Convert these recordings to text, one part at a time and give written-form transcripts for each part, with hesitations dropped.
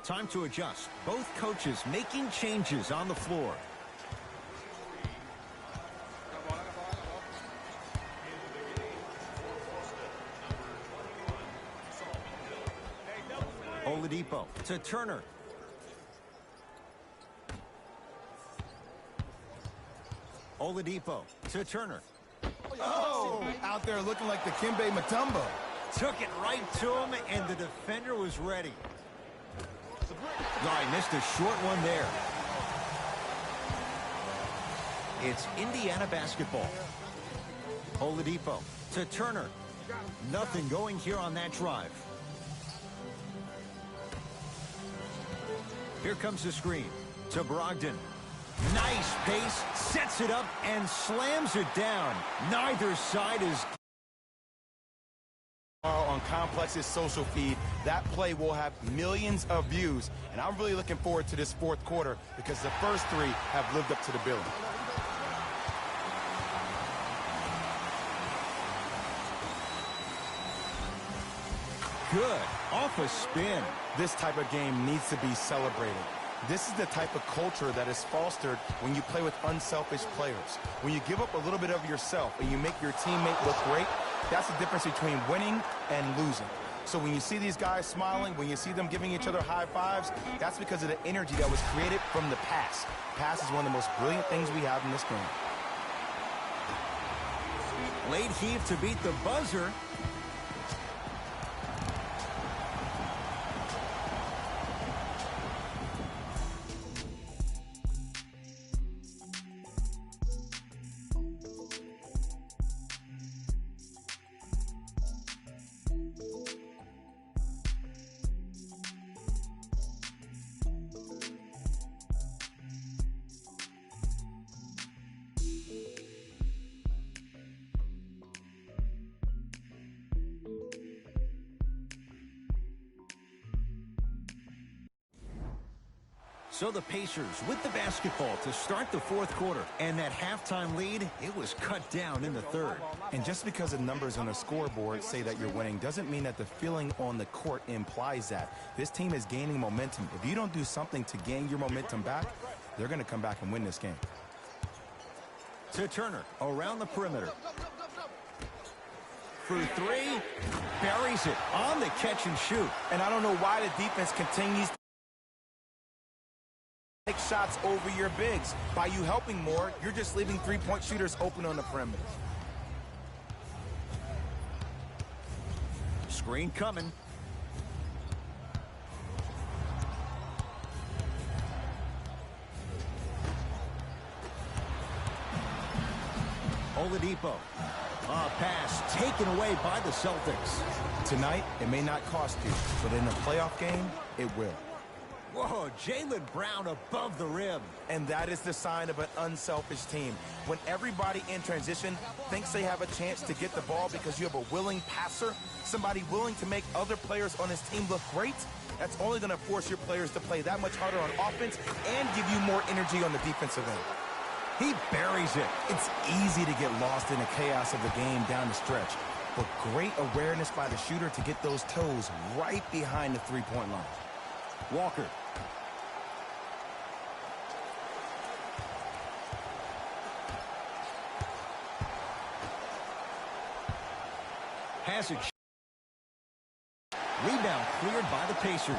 Time to adjust. Both coaches making changes on the floor. Oladipo to Turner. Oladipo to Turner. Oh, out there looking like the Kimbe Mutombo. Took it right to him, and the defender was ready. All right, missed a short one there. It's Indiana basketball. Oladipo to Turner. Nothing going here on that drive. Here comes the screen to Brogdon. Nice pace, sets it up, and slams it down. Neither side is... On Complex's social feed, that play will have millions of views, and I'm really looking forward to this fourth quarter because the first three have lived up to the billing. Good, off a spin. This type of game needs to be celebrated. This is the type of culture that is fostered when you play with unselfish players. When you give up a little bit of yourself and you make your teammate look great, that's the difference between winning and losing. So when you see these guys smiling, when you see them giving each other high fives, that's because of the energy that was created from the pass. Pass is one of the most brilliant things we have in this game. Late heave to beat the buzzer. So the Pacers with the basketball to start the fourth quarter. And that halftime lead, it was cut down in the third. And just because the numbers on the scoreboard say that you're winning doesn't mean that the feeling on the court implies that. This team is gaining momentum. If you don't do something to gain your momentum back, they're going to come back and win this game. To Turner, around the perimeter. For three, buries it on the catch and shoot. And I don't know why the defense continues to take shots over your bigs. By you helping more, you're just leaving three-point shooters open on the perimeter. Screen coming. Oladipo. A pass taken away by the Celtics. Tonight, it may not cost you, but in a playoff game, it will. Whoa, Jaylen Brown above the rim. And that is the sign of an unselfish team. When everybody in transition thinks they have a chance to get the ball because you have a willing passer, somebody willing to make other players on his team look great, that's only going to force your players to play that much harder on offense and give you more energy on the defensive end. He buries it. It's easy to get lost in the chaos of the game down the stretch, but great awareness by the shooter to get those toes right behind the three-point line. Walker. Has it. Rebound cleared by the Pacers.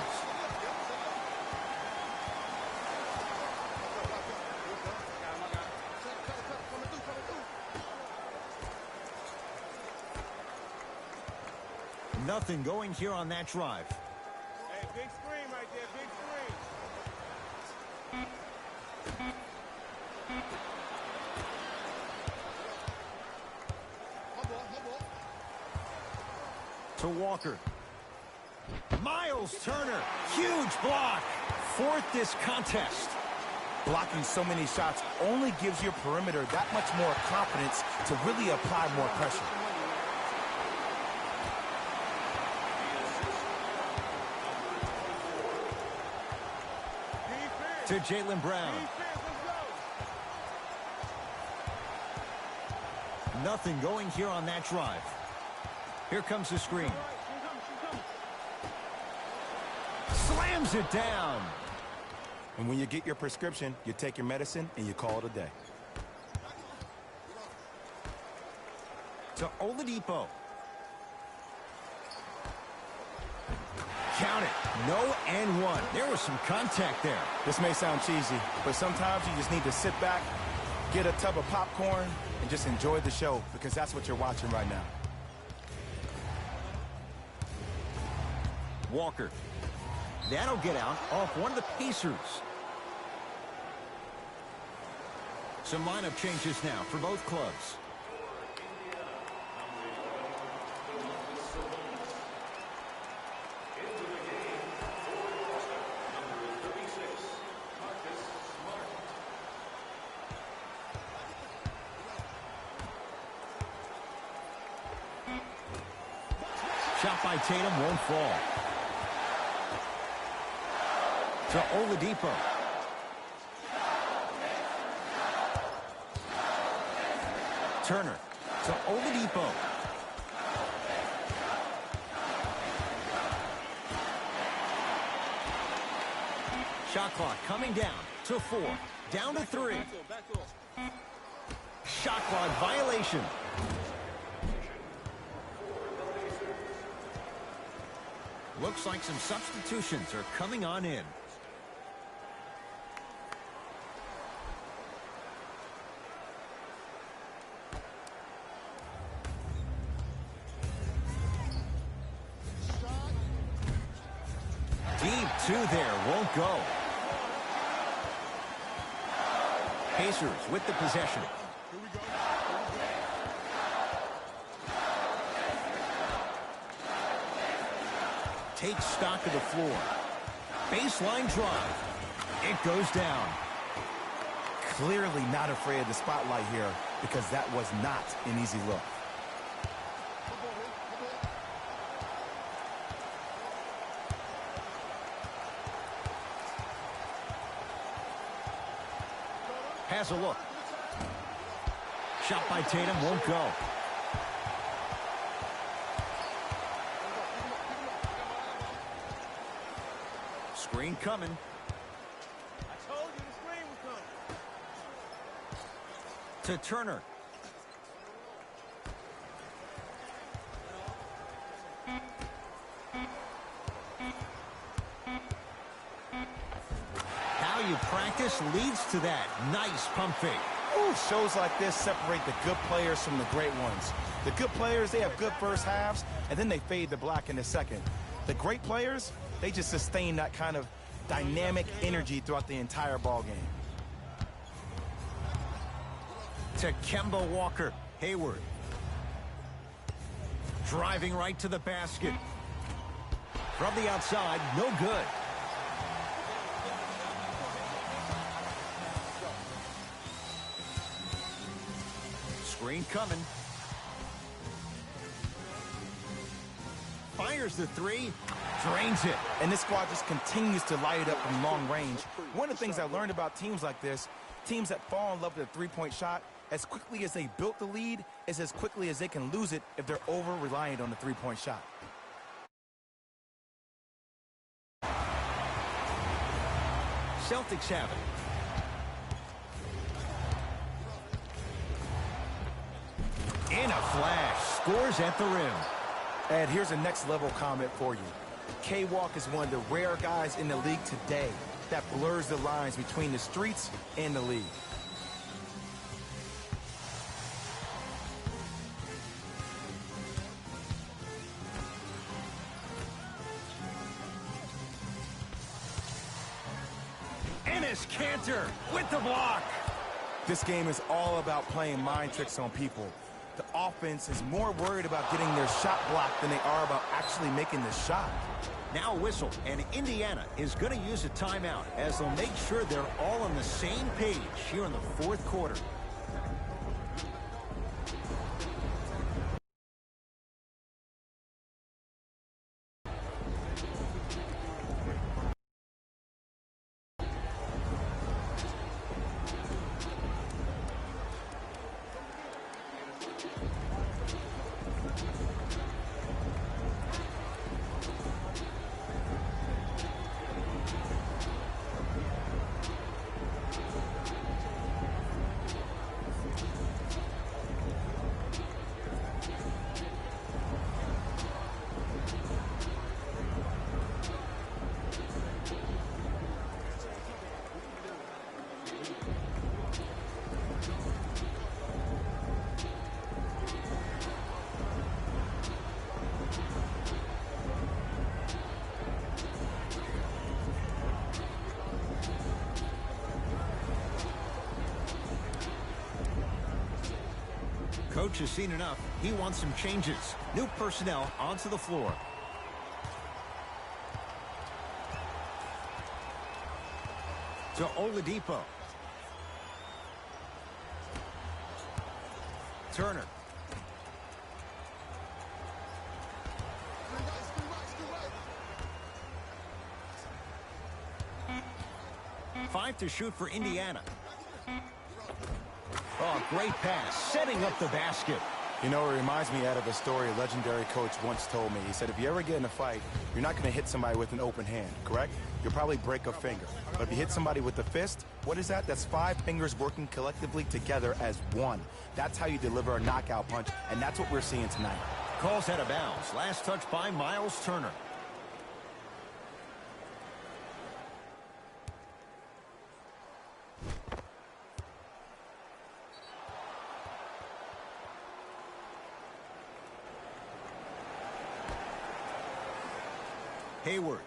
Nothing going here on that drive. Hey, big screen right there, big screen. To Walker. Miles Turner, huge block. Fourth this contest. Blocking so many shots only gives your perimeter that much more confidence to really apply more pressure. To Jaylen Brown. Nothing going here on that drive. Here comes the screen. Slam slams it down. And when you get your prescription, you take your medicine and you call it a day. To Oladipo. Count it. No and one. There was some contact there. This may sound cheesy, but sometimes you just need to sit back, get a tub of popcorn, and just enjoy the show, because that's what you're watching right now. Walker. That'll get out off one of the Pacers. Some lineup changes now for both clubs. Shot by Tatum won't fall. To Oladipo. Turner to Oladipo. Shot clock coming down to 4. Down to 3. Shot clock violation. Looks like some substitutions are coming on in. Deep two there, won't go. Pacers with the possession. Takes stock of the floor. Baseline drive. It goes down. Clearly not afraid of the spotlight here, because that was not an easy look. Has a look. Shot by Tatum won't go. Screen coming. I told you the screen was coming. To Turner. How you practice leads to that. Nice pump fake. Ooh, shows like this separate the good players from the great ones. The good players, they have good first halves, and then they fade to black in the second. The great players, they just sustain that kind of dynamic energy throughout the entire ball game. To Kemba Walker. Hayward. Driving right to the basket. From the outside, no good. Screen coming. Fires the three. Drains it. And this squad just continues to light it up from long range. One of the things I learned about teams like this, teams that fall in love with a three-point shot, as quickly as they built the lead is as quickly as they can lose it if they're over-reliant on the three-point shot. Celtics have it. In a flash. Scores at the rim. Ed, here's a next-level comment for you. K-Walk is one of the rare guys in the league today that blurs the lines between the streets and the league. Enes Kanter with the block. This game is all about playing mind tricks on people. The offense is more worried about getting their shot blocked than they are about actually making the shot. Now a whistle, and Indiana is going to use a timeout as they'll make sure they're all on the same page here in the fourth quarter. Coach has seen enough. He wants some changes. New personnel onto the floor. To Oladipo. Turner. Five to shoot for Indiana. Oh, great pass, setting up the basket. You know, it reminds me out of a story a legendary coach once told me. He said, if you ever get in a fight, you're not going to hit somebody with an open hand, correct? You'll probably break a finger. But if you hit somebody with a fist, what is that? That's 5 fingers working collectively together as one. That's how you deliver a knockout punch, and that's what we're seeing tonight. Calls out of bounds. Last touch by Miles Turner. Hayward.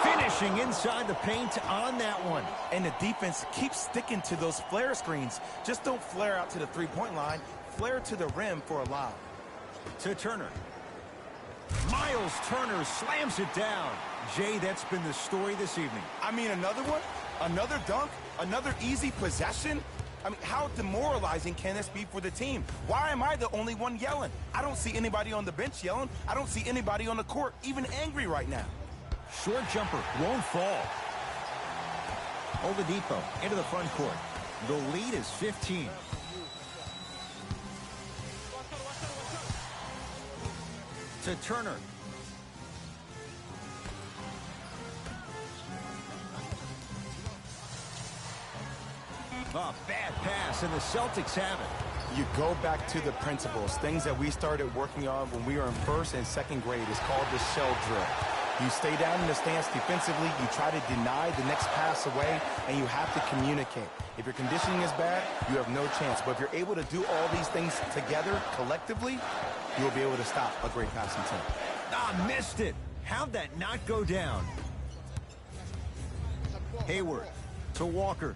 Finishing inside the paint on that one. And the defense keeps sticking to those flare screens. Just don't flare out to the three-point line. Flare to the rim for a lob. To Turner. Miles Turner slams it down. Jay, that's been the story this evening. I mean, another one? Another dunk? Another easy possession? I mean, how demoralizing can this be for the team? Why am I the only one yelling? I don't see anybody on the bench yelling. I don't see anybody on the court even angry right now. Short jumper won't fall. Oladipo into the front court. The lead is 15. To Turner. Oh, bad pass, and the Celtics have it. You go back to the principles, things that we started working on when we were in first and second grade. It's called the shell drill. You stay down in the stance defensively, you try to deny the next pass away, and you have to communicate. If your conditioning is bad, you have no chance. But if you're able to do all these things together, collectively, you'll be able to stop a great passing team. Ah, missed it. How'd that not go down? Hayward to Walker.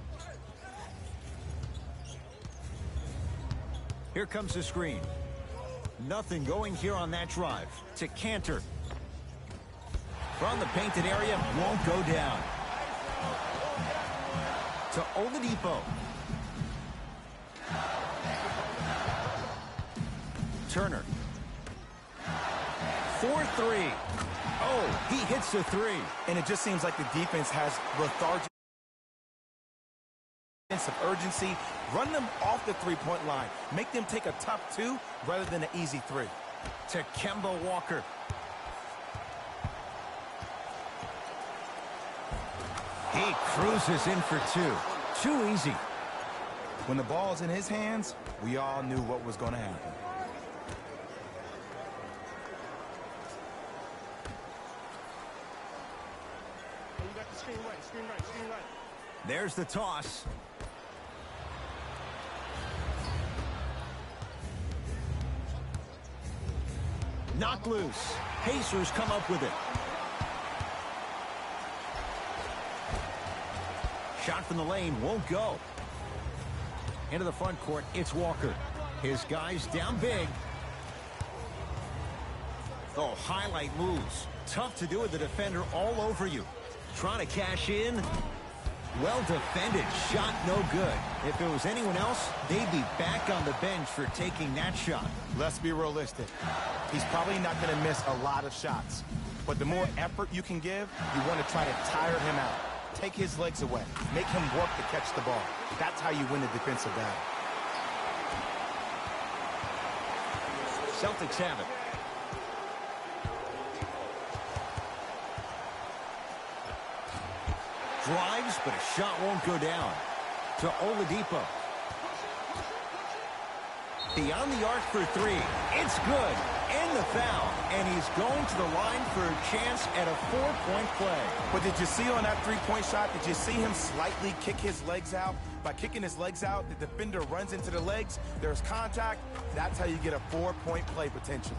Here comes the screen. Nothing going here on that drive. To Cantor. From the painted area, won't go down. To Oladipo. Turner. 4-3. Oh, he hits the three. And it just seems like the defense has lethargic sense of urgency. Run them off the three-point line. Make them take a tough two rather than an easy three. To Kemba Walker. He cruises in for two. Too easy. When the ball's in his hands, we all knew what was going to happen. You got the screen right, screen right, screen right. There's the toss. Knocked loose. Pacers come up with it. Shot from the lane won't go. Into the front court, it's Walker. His guys down big. Oh, highlight moves. Tough to do with the defender all over you. Trying to cash in. Well defended. Shot no good. If it was anyone else, they'd be back on the bench for taking that shot. Let's be realistic. He's probably not going to miss a lot of shots. But the more effort you can give, you want to try to tire him out. Take his legs away. Make him work to catch the ball. That's how you win the defensive battle. Celtics have it. Drives, but a shot won't go down. To Oladipo. Beyond the arc for three. It's good. And the foul. And he's going to the line for a chance at a 4-point play. But did you see on that three-point shot, did you see him slightly kick his legs out? By kicking his legs out, the defender runs into the legs. There's contact. That's how you get a 4-point play potentially.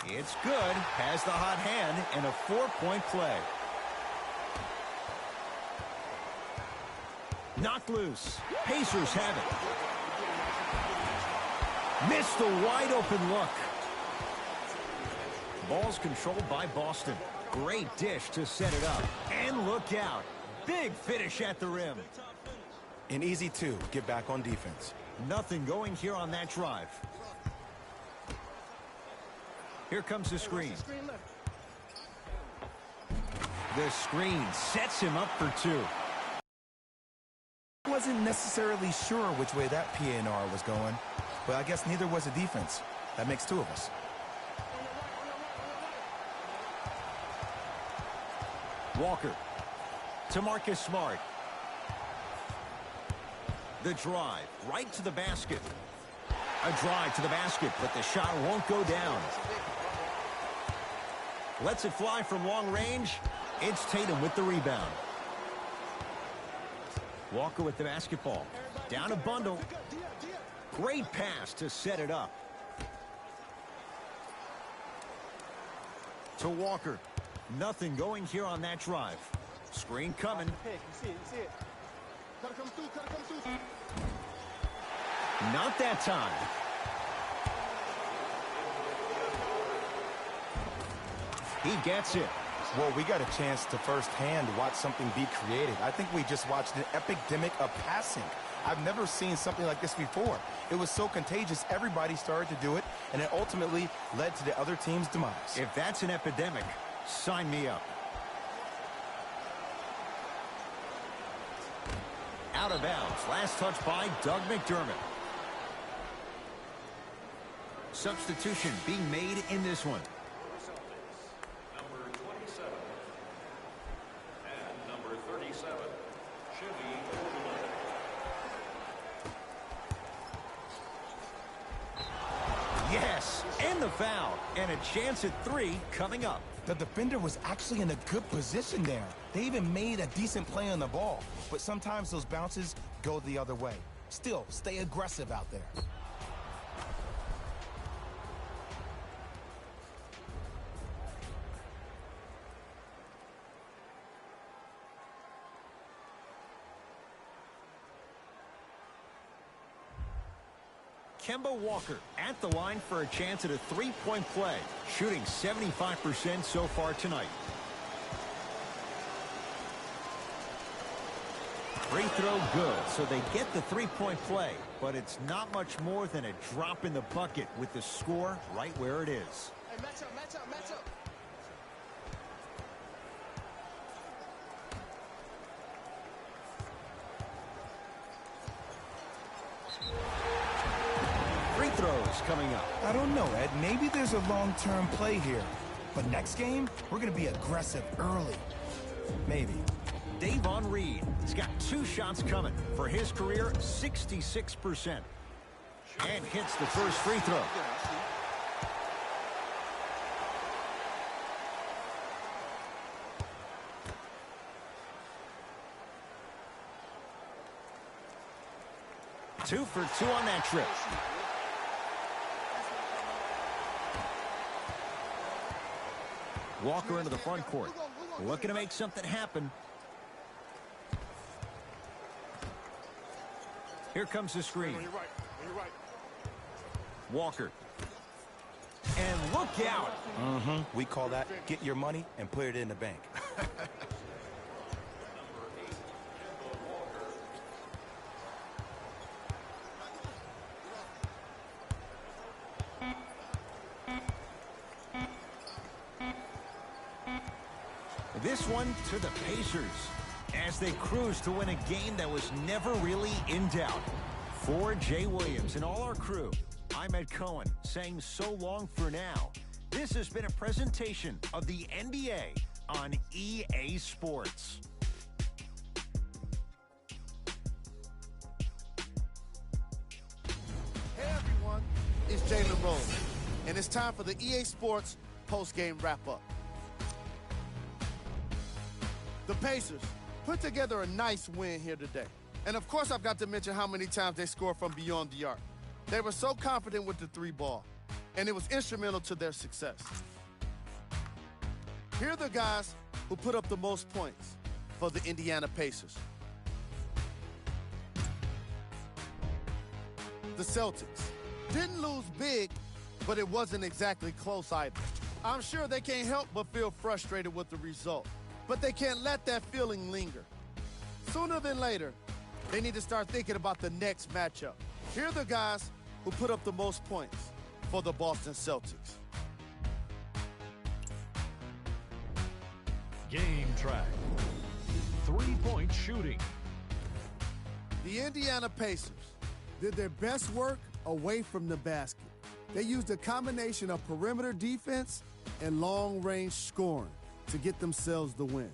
It's good. Has the hot hand and a 4-point play. Knocked loose. Pacers have it. Missed a wide open look. Ball's controlled by Boston. Great dish to set it up. And look out. Big finish at the rim. An easy two. Get back on defense. Nothing going here on that drive. Here comes the screen. The screen sets him up for two. I wasn't necessarily sure which way that PNR was going, but I guess neither was the defense. That makes two of us. Walker to Marcus Smart. The drive right to the basket. A drive to the basket, but the shot won't go down. Lets it fly from long range. It's Tatum with the rebound. Walker with the basketball. Down a bundle. Great pass to set it up. To Walker. Nothing going here on that drive. Screen coming. Not that time. He gets it. Well, we got a chance to firsthand watch something be created. I think we just watched an epidemic of passing. I've never seen something like this before. It was so contagious, everybody started to do it, and it ultimately led to the other team's demise. If that's an epidemic, sign me up. Out of bounds. Last touch by Doug McDermott. Substitution being made in this one. Number 27 and number 37, Jimmy Oldham. Yes, and the foul, and a chance at three coming up. The defender was actually in a good position there. They even made a decent play on the ball, but sometimes those bounces go the other way. Still, stay aggressive out there. Kemba Walker at the line for a chance at a three-point play, shooting 75% so far tonight. Free throw good, so they get the three-point play, but it's not much more than a drop in the bucket with the score right where it is. Hey, match up, match up, match up. Free throws coming up. I don't know, Ed. Maybe there's a long-term play here. But next game, we're going to be aggressive early. Maybe. Davon Reed has got two shots coming. For his career, 66%. And hits the first free throw. Two for two on that trip. Walker into the front court. Looking to make something happen. Here comes the screen. On your right, on your right. Walker. And look out. We call that get your money and put it in the bank. This one to the Pacers as they cruise to win a game that was never really in doubt. For Jay Williams and all our crew, I'm Ed Cohen saying so long for now. This has been a presentation of the NBA on EA Sports. Hey everyone, it's Jalen Rose, and it's time for the EA Sports post-game wrap-up. The Pacers put together a nice win here today. And of course I've got to mention how many times they scored from beyond the arc. They were so confident with the three ball. and it was instrumental to their success. Here are the guys who put up the most points for the Indiana Pacers. The Celtics didn't lose big, but it wasn't exactly close either. I'm sure they can't help but feel frustrated with the result, but they can't let that feeling linger. Sooner than later, they need to start thinking about the next matchup. Here are the guys who put up the most points for the Boston Celtics. Game track. 3-point shooting. The Indiana Pacers did their best work away from the basket. They used a combination of perimeter defense and long-range scoring to get themselves the win.